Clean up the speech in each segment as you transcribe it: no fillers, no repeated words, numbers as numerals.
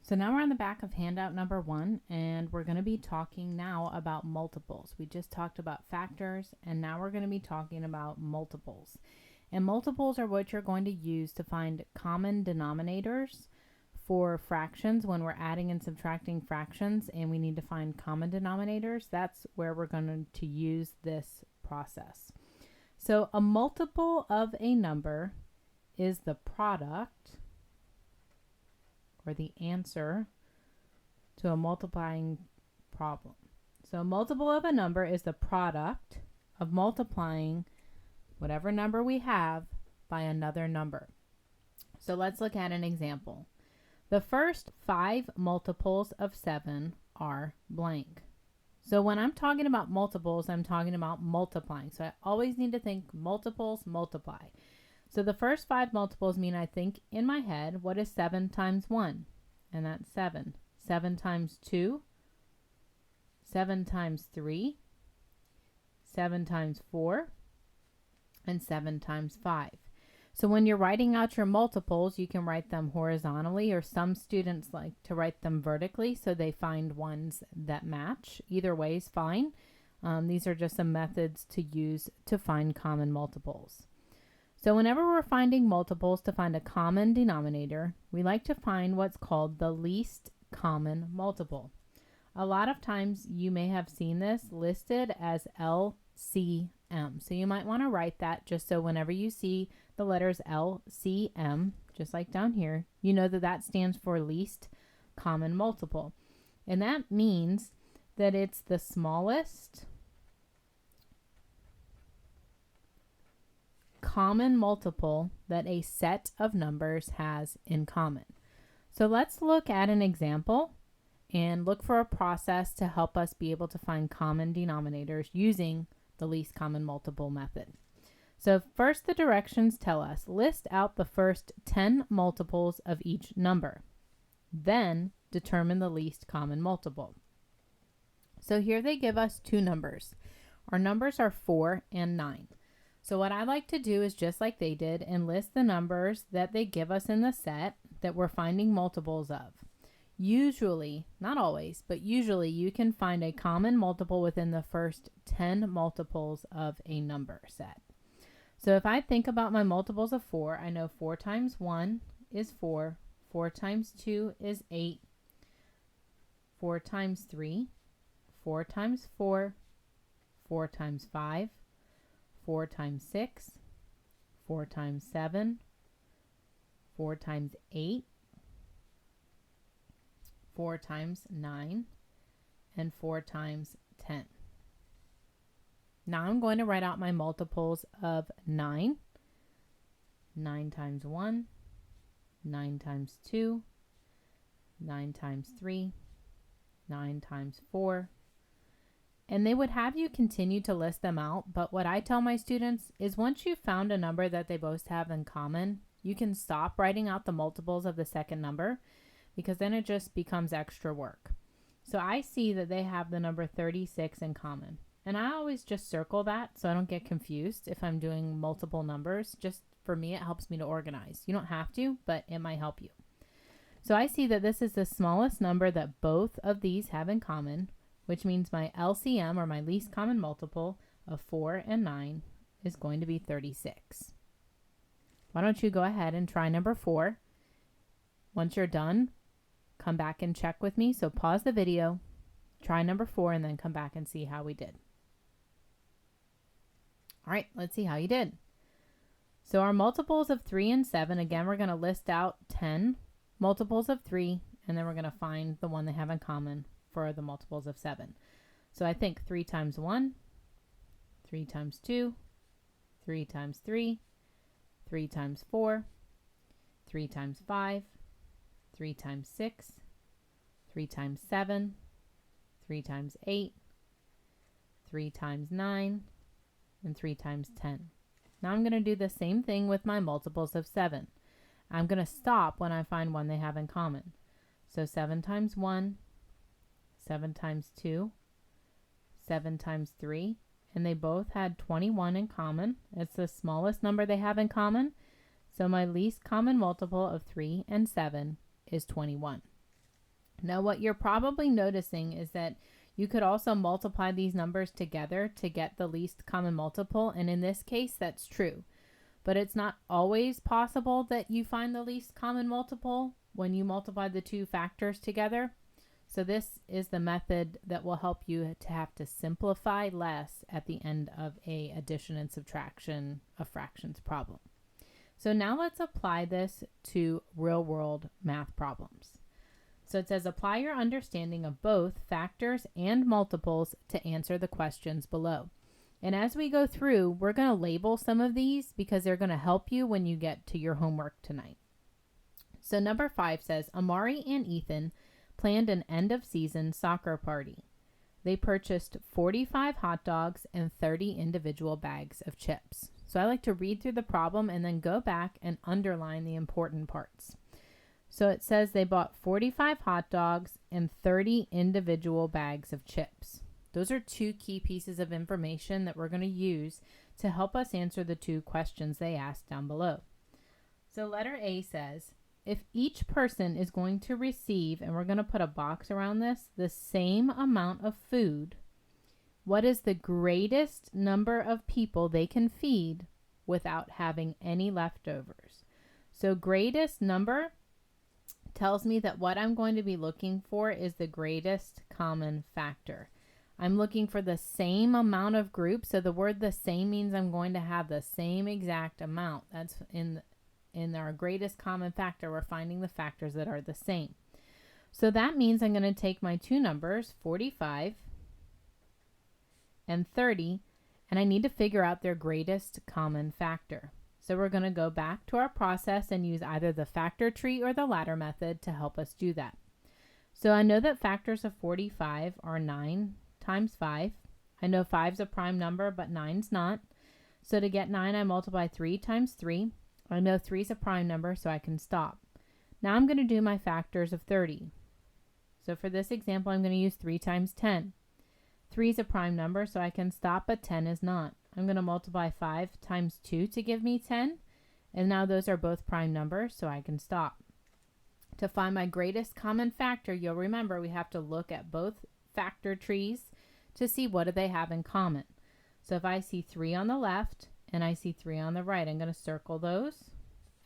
So now we're on the back of handout number 1, and we're going to be talking now about multiples. We just talked about factors, and now we're going to be talking about multiples. And multiples are what you're going to use to find common denominators for fractions when we're adding and subtracting fractions and we need to find common denominators. That's where we're going to use this process. So a multiple of a number is the product or the answer to a multiplying problem. So a multiple of a number is the product of multiplying whatever number we have by another number. So let's look at an example. The first 5 multiples of 7 are blank. So when I'm talking about multiples, I'm talking about multiplying. So I always need to think multiples, multiply. So the first 5 multiples mean I think in my head, what is 7 times 1? And that's 7. 7 times 2, 7 times 3, 7 times 4, and 7 times 5. So when you're writing out your multiples, you can write them horizontally, or some students like to write them vertically so they find ones that match. Either way is fine. These are just some methods to use to find common multiples. So whenever we're finding multiples to find a common denominator, we like to find what's called the least common multiple. A lot of times you may have seen this listed as LCM. So you might want to write that just so whenever you see the letters LCM, just like down here, you know that that stands for least common multiple. And that means that it's the smallest common multiple that a set of numbers has in common. So let's look at an example and look for a process to help us be able to find common denominators using the least common multiple method. So first, the directions tell us list out the first 10 multiples of each number. Then determine the least common multiple. So here they give us 2 numbers. Our numbers are 4 and 9. So what I like to do is just like they did and list the numbers that they give us in the set that we're finding multiples of. Usually, not always, but usually you can find a common multiple within the first 10 multiples of a number set. So if I think about my multiples of 4, I know 4 times 1 is 4, 4 times 2 is 8, 4 times 3, 4 times 4, 4 times 5, 4 times 6, 4 times 7, 4 times 8, 4 times 9, and 4 times 10. Now I'm going to write out my multiples of 9. 9 times 1, 9 times 2, 9 times 3, 9 times 4. And they would have you continue to list them out, but what I tell my students is once you've found a number that they both have in common, you can stop writing out the multiples of the second number because then it just becomes extra work. So I see that they have the number 36 in common. And I always just circle that so I don't get confused if I'm doing multiple numbers. Just for me, it helps me to organize. You don't have to, but it might help you. So I see that this is the smallest number that both of these have in common, which means my LCM, or my least common multiple, of 4 and 9 is going to be 36. Why don't you go ahead and try number 4. Once you're done, come back and check with me. So pause the video, try number 4, and then come back and see how we did. All right, let's see how you did. So our multiples of 3 and 7, again, we're going to list out 10 multiples of 3, and then we're going to find the one they have in common for the multiples of 7. So I think 3 times 1, 3 times 2, 3 times 3, 3 times 4, 3 times 5, 3 times 6, 3 times 7, 3 times 8, 3 times 9, and 3 times 10. Now I'm going to do the same thing with my multiples of 7. I'm going to stop when I find one they have in common. So 7 times 1, 7 times 2, 7 times 3, and they both had 21 in common. It's the smallest number they have in common. So my least common multiple of 3 and 7 is 21. Now, what you're probably noticing is that you could also multiply these numbers together to get the least common multiple. And in this case, that's true. But it's not always possible that you find the least common multiple when you multiply the two factors together. So this is the method that will help you to have to simplify less at the end of a addition and subtraction of fractions problem. So now let's apply this to real world math problems. So it says apply your understanding of both factors and multiples to answer the questions below. And as we go through, we're going to label some of these because they're going to help you when you get to your homework tonight. So number 5 says Amari and Ethan planned an end of season soccer party. They purchased 45 hot dogs and 30 individual bags of chips. So I like to read through the problem and then go back and underline the important parts. So it says they bought 45 hot dogs and 30 individual bags of chips. Those are two key pieces of information that we're going to use to help us answer the two questions they asked down below. So letter A says, if each person is going to receive, and we're going to put a box around this, the same amount of food, what is the greatest number of people they can feed without having any leftovers? So greatest number tells me that what I'm going to be looking for is the greatest common factor. I'm looking for the same amount of groups. So the word the same means I'm going to have the same exact amount. That's in our greatest common factor. We're finding the factors that are the same. So that means I'm going to take my two numbers, 45 and 30, and I need to figure out their greatest common factor. So we're going to go back to our process and use either the factor tree or the ladder method to help us do that. So I know that factors of 45 are 9 times 5. I know 5 is a prime number, but 9's not. So to get 9, I multiply 3 times 3. I know 3 is a prime number, so I can stop. Now I'm going to do my factors of 30. So for this example, I'm going to use 3 times 10. 3 is a prime number, so I can stop, but 10 is not. I'm going to multiply 5 times 2 to give me 10. And now those are both prime numbers, so I can stop. To find my greatest common factor, you'll remember we have to look at both factor trees to see what do they have in common. So if I see 3 on the left and I see 3 on the right, I'm going to circle those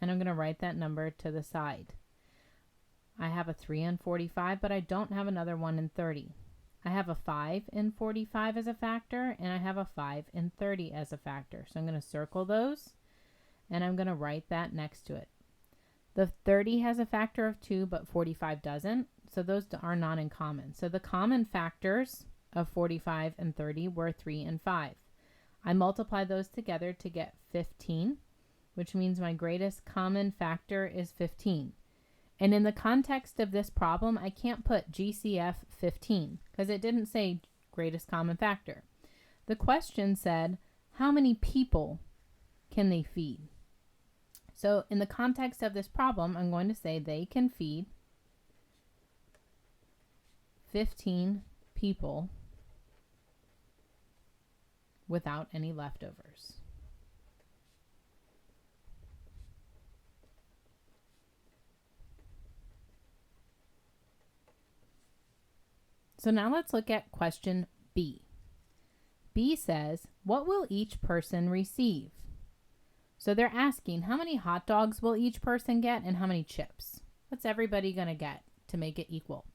and I'm going to write that number to the side. I have a 3 in 45, but I don't have another one in 30. I have a 5 in 45 as a factor, and I have a 5 in 30 as a factor. So I'm going to circle those, and I'm going to write that next to it. The 30 has a factor of 2, but 45 doesn't, so those are not in common. So the common factors of 45 and 30 were 3 and 5. I multiply those together to get 15, which means my greatest common factor is 15. And in the context of this problem, I can't put GCF 15 because it didn't say greatest common factor. The question said, how many people can they feed? So in the context of this problem, I'm going to say they can feed 15 people without any leftovers. So now let's look at question B. B says, what will each person receive? So they're asking, how many hot dogs will each person get and how many chips? What's everybody going to get to make it equal?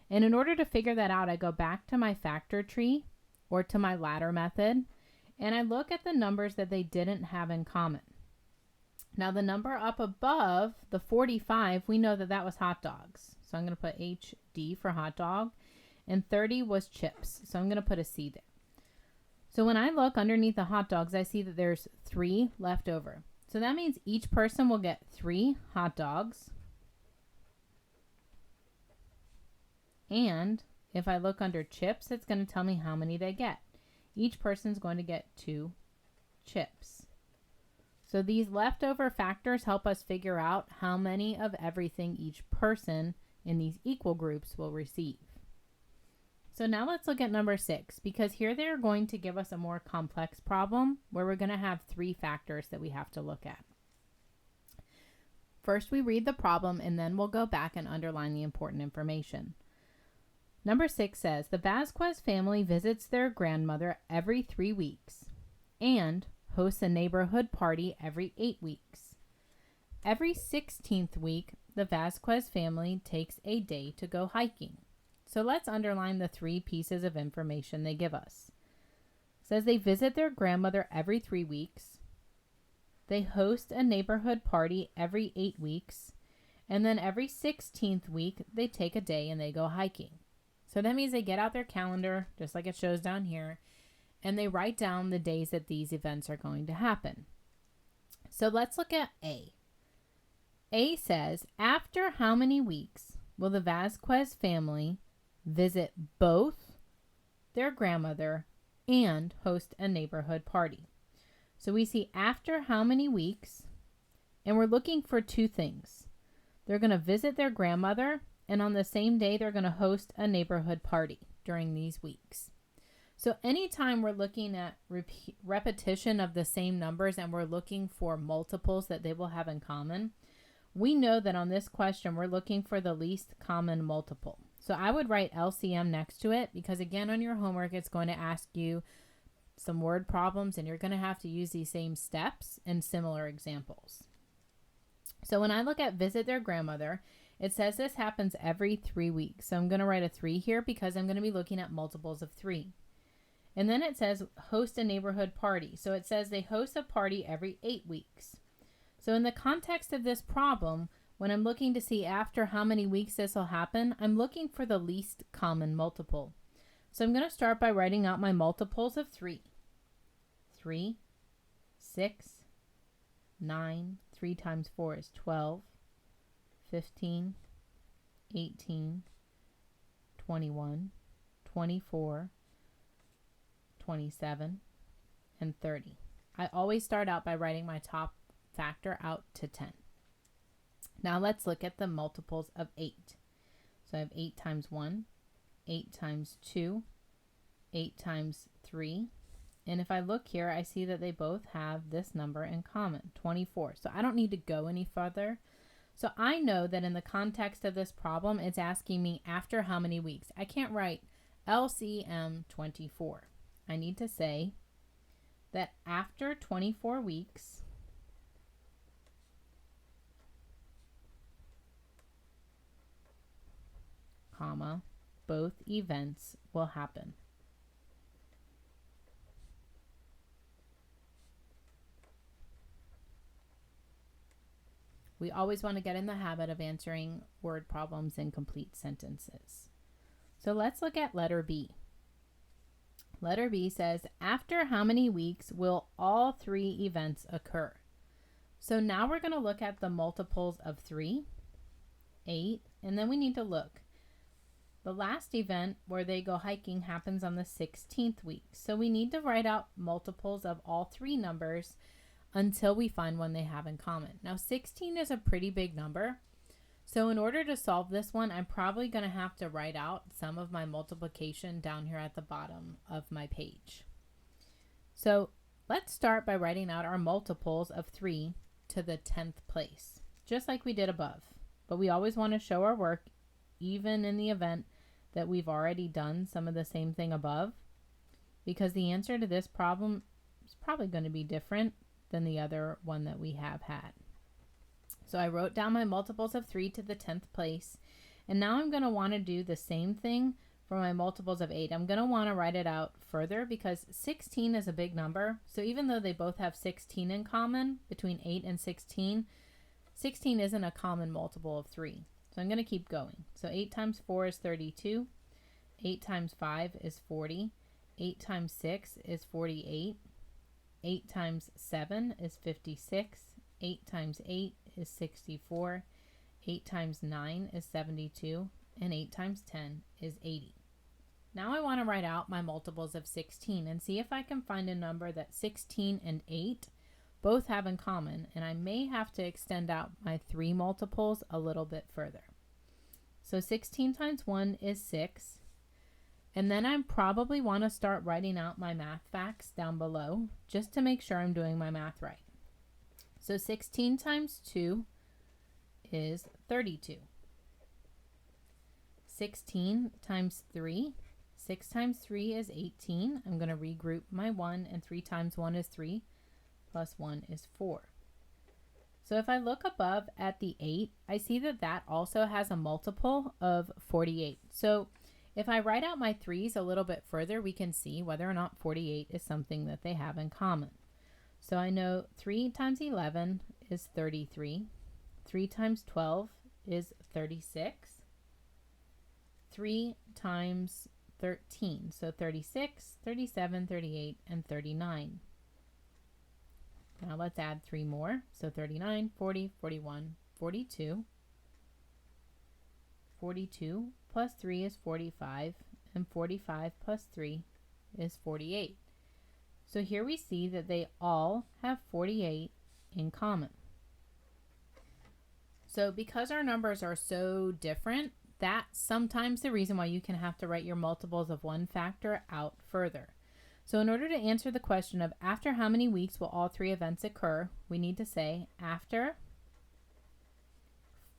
And in order to figure that out, I go back to my factor tree or to my ladder method, and I look at the numbers that they didn't have in common. Now the number up above, the 45, we know that that was hot dogs. So I'm going to put HD for hot dog. And 30 was chips. So I'm going to put a C there. So when I look underneath the hot dogs, I see that there's 3 left over. So that means each person will get 3 hot dogs. And if I look under chips, it's going to tell me how many they get. Each person's going to get 2 chips. So these leftover factors help us figure out how many of everything each person in these equal groups will receive. So now let's look at number 6, because here they're going to give us a more complex problem where we're going to have 3 factors that we have to look at. First, we read the problem and then we'll go back and underline the important information. Number 6 says, the Vasquez family visits their grandmother every 3 weeks and hosts a neighborhood party every 8 weeks. Every 16th week, the Vasquez family takes a day to go hiking. So let's underline the 3 pieces of information they give us. It says they visit their grandmother every 3 weeks. They host a neighborhood party every 8 weeks. And then every 16th week, they take a day and they go hiking. So that means they get out their calendar, just like it shows down here, and they write down the days that these events are going to happen. So let's look at A. A says, after how many weeks will the Vasquez family visit both their grandmother and host a neighborhood party? So we see after how many weeks, and we're looking for 2 things. They're going to visit their grandmother, and on the same day, they're going to host a neighborhood party during these weeks. So anytime we're looking at repetition of the same numbers and we're looking for multiples that they will have in common, we know that on this question, we're looking for the least common multiple. So I would write LCM next to it because, again, on your homework, it's going to ask you some word problems and you're going to have to use these same steps and similar examples. So when I look at visit their grandmother, it says this happens every 3 weeks. So I'm going to write a 3 here because I'm going to be looking at multiples of 3. And then it says host a neighborhood party. So it says they host a party every 8 weeks. So in the context of this problem, when I'm looking to see after how many weeks this will happen, I'm looking for the least common multiple. So I'm going to start by writing out my multiples of 3. 3, 6, 9, 3 times 4 is 12, 15, 18, 21, 24, 27, and 30. I always start out by writing my top factor out to 10. Now let's look at the multiples of 8. So I have 8 times 1, 8 times 2, 8 times 3. And if I look here, I see that they both have this number in common, 24. So I don't need to go any further. So I know that in the context of this problem, it's asking me after how many weeks. I can't write LCM 24. I need to say that after 24 weeks, comma, both events will happen. We always want to get in the habit of answering word problems in complete sentences. So let's look at letter B. Letter B says, after how many weeks will all 3 events occur? So now we're going to look at the multiples of 3, 8, and then we need to look. The last event where they go hiking happens on the 16th week. So we need to write out multiples of all 3 numbers until we find one they have in common. Now 16 is a pretty big number. So in order to solve this one, I'm probably going to have to write out some of my multiplication down here at the bottom of my page. So let's start by writing out our multiples of 3 to the 10th place, just like we did above. But we always want to show our work even in the event that we've already done some of the same thing above, because the answer to this problem is probably going to be different than the other one that we have had. So I wrote down my multiples of 3 to the 10th place, and now I'm going to want to do the same thing for my multiples of 8. I'm going to want to write it out further because 16 is a big number. So even though they both have 16 in common, between 8 and 16, 16 isn't a common multiple of 3. So I'm going to keep going. So 8 times 4 is 32. 8 times 5 is 40. 8 times 6 is 48. 8 times 7 is 56. 8 times 8 is 64. 8 times 9 is 72. And 8 times 10 is 80. Now I want to write out my multiples of 16 and see if I can find a number that 16 and 8 both have in common, and I may have to extend out my 3 multiples a little bit further. So 16 times 1 is 6. And then I probably want to start writing out my math facts down below just to make sure I'm doing my math right. So 16 times 2 is 32. 16 times 3. 6 times 3 is 18. I'm going to regroup my 1, and 3 times 1 is 3, plus 1 is 4. So if I look above at the 8, I see that that also has a multiple of 48. So if I write out my 3's a little bit further, we can see whether or not 48 is something that they have in common. So I know 3 times 11 is 33. 3 times 12 is 36. 3 times 13, so 36, 37, 38, and 39. Now let's add 3 more. So 39, 40, 41, 42. 42 plus 3 is 45, and 45 plus 3 is 48. So here we see that they all have 48 in common. So because our numbers are so different, that's sometimes the reason why you can have to write your multiples of one factor out further. So in order to answer the question of after how many weeks will all 3 events occur, we need to say after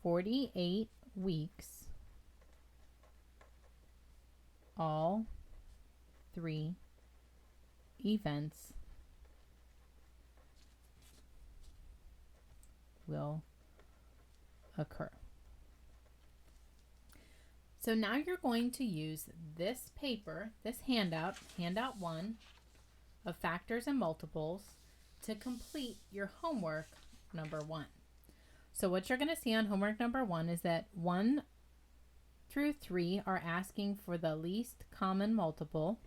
48 weeks, all 3 events will occur. So now you're going to use this paper, this handout, handout 1 of factors and multiples, to complete your homework number 1. So what you're going to see on homework number 1 is that 1 through 3 are asking for the least common multiple.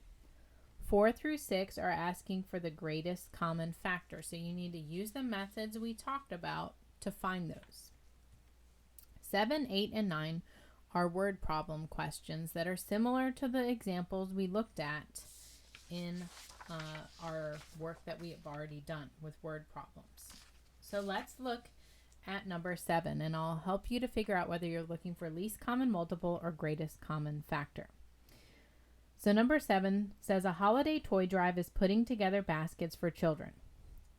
4 through 6 are asking for the greatest common factor. So you need to use the methods we talked about to find those. 7, 8, and 9 are word problem questions that are similar to the examples we looked at in our work that we have already done with word problems. So let's look at number 7, and I'll help you to figure out whether you're looking for least common multiple or greatest common factor. So number 7 says a holiday toy drive is putting together baskets for children.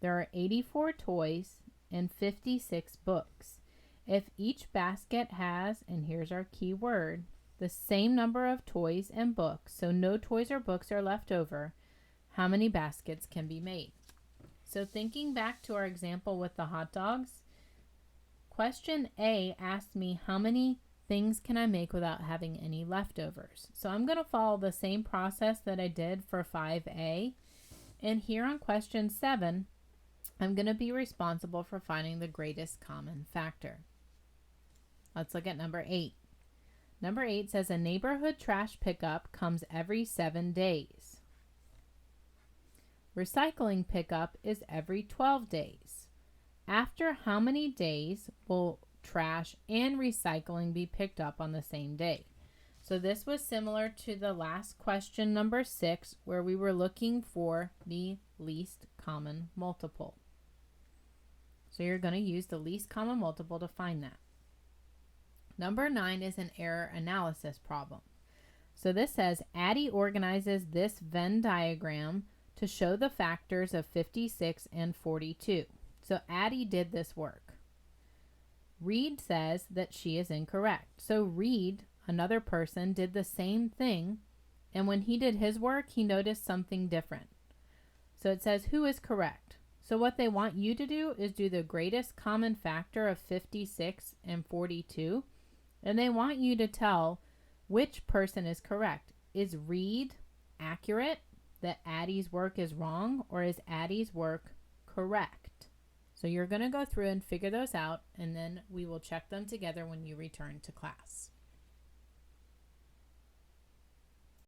There are 84 toys and 56 books. If each basket has, and here's our key word, the same number of toys and books, so no toys or books are left over, how many baskets can be made? So thinking back to our example with the hot dogs, question A asked me how many things can I make without having any leftovers. So I'm going to follow the same process that I did for 5A. And here on question 7, I'm going to be responsible for finding the greatest common factor. Let's look at number 8. Number 8 says a neighborhood trash pickup comes every 7 days. Recycling pickup is every 12 days. After how many days will trash and recycling be picked up on the same day? So this was similar to the last question, number 6, where we were looking for the least common multiple. So you're going to use the least common multiple to find that. Number 9 is an error analysis problem. So this says Addie organizes this Venn diagram to show the factors of 56 and 42. So Addie did this work. Reed says that she is incorrect. So Reed, another person, did the same thing, and when he did his work, he noticed something different. So it says who is correct. So what they want you to do is do the greatest common factor of 56 and 42, and they want you to tell which person is correct. Is Reed accurate that Addie's work is wrong, or is Addie's work correct? So you're going to go through and figure those out, and then we will check them together when you return to class.